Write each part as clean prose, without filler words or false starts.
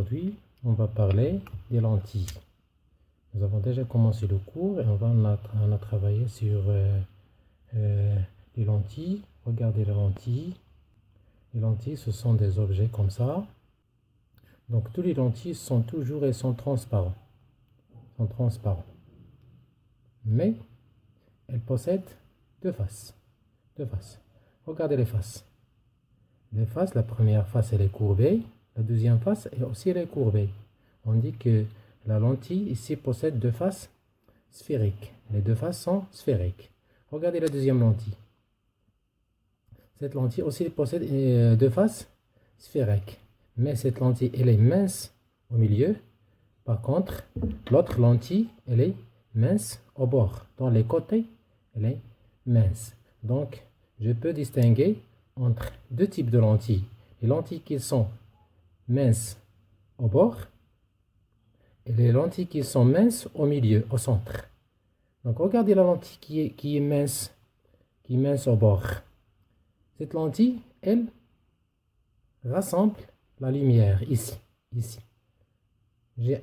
Aujourd'hui, on va parler des lentilles. Nous avons déjà commencé le cours et on a travaillé sur les lentilles. Regardez les lentilles. Les lentilles, ce sont des objets comme ça. Donc, toutes les lentilles sont transparents. Mais, elles possèdent deux faces. Regardez les faces. Les faces, la première face, elle est courbée. La deuxième face, elle est courbée. On dit que la lentille ici possède deux faces sphériques. Les deux faces sont sphériques. Regardez la deuxième lentille. Cette lentille aussi possède deux faces sphériques. Mais cette lentille, elle est mince au milieu. Par contre, l'autre lentille, elle est mince au bord. Dans les côtés, elle est mince. Donc, je peux distinguer entre deux types de lentilles. Les lentilles qui sont minces au bord et les lentilles qui sont minces au milieu, au centre. Donc, regardez la lentille qui est mince au bord. Cette lentille, elle rassemble la lumière ici. J'ai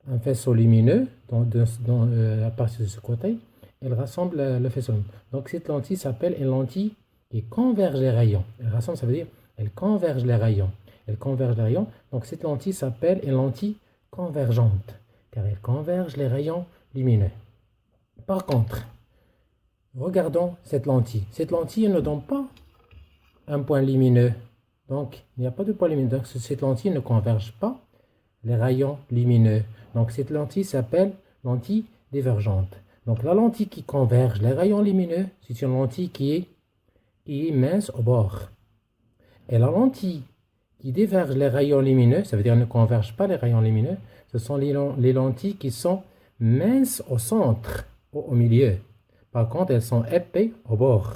un faisceau lumineux à partir de ce côté. Elle rassemble le faisceau lumineux. Donc, cette lentille s'appelle une lentille qui converge les rayons. Elle rassemble, ça veut dire elle converge les rayons. Donc, cette lentille s'appelle une lentille convergente, car elle converge les rayons lumineux. Par contre, regardons cette lentille. Cette lentille ne donne pas un point lumineux. Donc, il n'y a pas de point lumineux. Donc, cette lentille ne converge pas les rayons lumineux. Donc, cette lentille s'appelle lentille divergente. Donc, la lentille qui converge les rayons lumineux, c'est une lentille qui est mince au bord. Et la lentille qui diverge les rayons lumineux, ça veut dire ne converge pas les rayons lumineux, ce sont les lentilles qui sont minces au centre, au milieu. Par contre, elles sont épais au bord.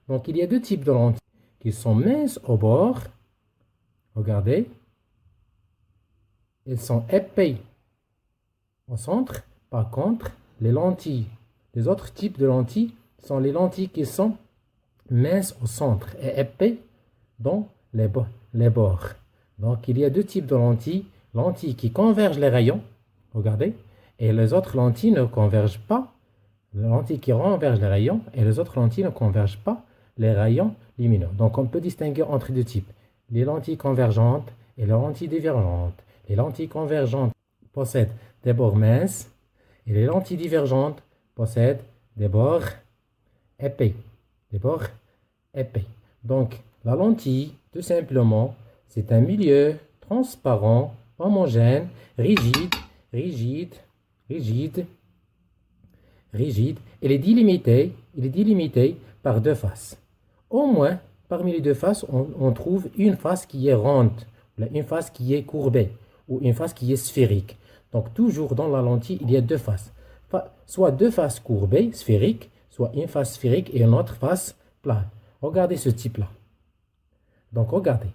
Donc, il y a deux types de lentilles qui sont minces au bord. Regardez. Elles sont épais au centre. Par contre, les autres types de lentilles sont les lentilles qui sont minces au centre et épais dans les bords. Donc, il y a deux types de lentilles. Lentilles qui convergent les rayons, regardez, et les autres lentilles ne convergent pas. Les lentilles qui convergent les rayons et les autres lentilles ne convergent pas les rayons lumineux. Donc, on peut distinguer entre deux types. Les lentilles convergentes et les lentilles divergentes. Les lentilles convergentes possèdent des bords minces et les lentilles divergentes possèdent des bords épais. Donc, la lentille, tout simplement, c'est un milieu transparent, homogène, rigide. Il est délimité par deux faces. Au moins, parmi les deux faces, on trouve une face qui est ronde, une face qui est courbée ou une face qui est sphérique. Donc, toujours dans la lentille, il y a deux faces. Soit deux faces courbées, sphériques, soit une face sphérique et une autre face plane. Regardez ce type-là. Donc, regardez.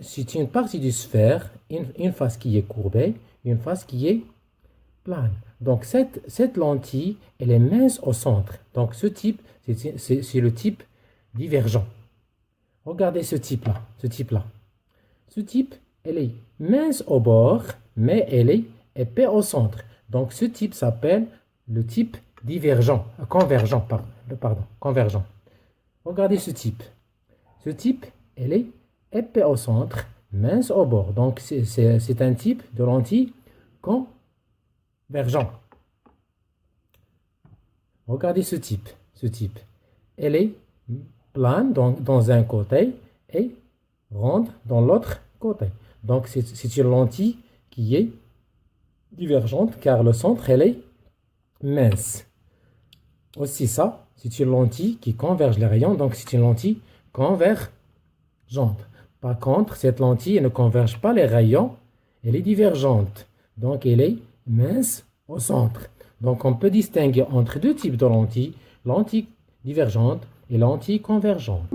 C'est une partie du sphère, une face qui est courbée, une face qui est plane. Donc, cette lentille, elle est mince au centre. Donc, ce type, c'est le type divergent. Regardez ce type-là. Ce type, elle est mince au bord, mais elle est épais au centre. Donc, ce type s'appelle le type convergent. Regardez ce type. Ce type, elle est épais au centre, mince au bord. Donc, c'est un type de lentille convergent. Regardez ce type. Elle est plane dans un côté et ronde dans l'autre côté. Donc, c'est une lentille qui est divergente car le centre, elle est mince. Aussi ça, c'est une lentille qui converge les rayons, donc c'est une lentille convergente. Par contre, cette lentille ne converge pas les rayons, elle est divergente. Donc, elle est mince au centre. Donc, on peut distinguer entre deux types de lentilles, lentille divergente et lentille convergente.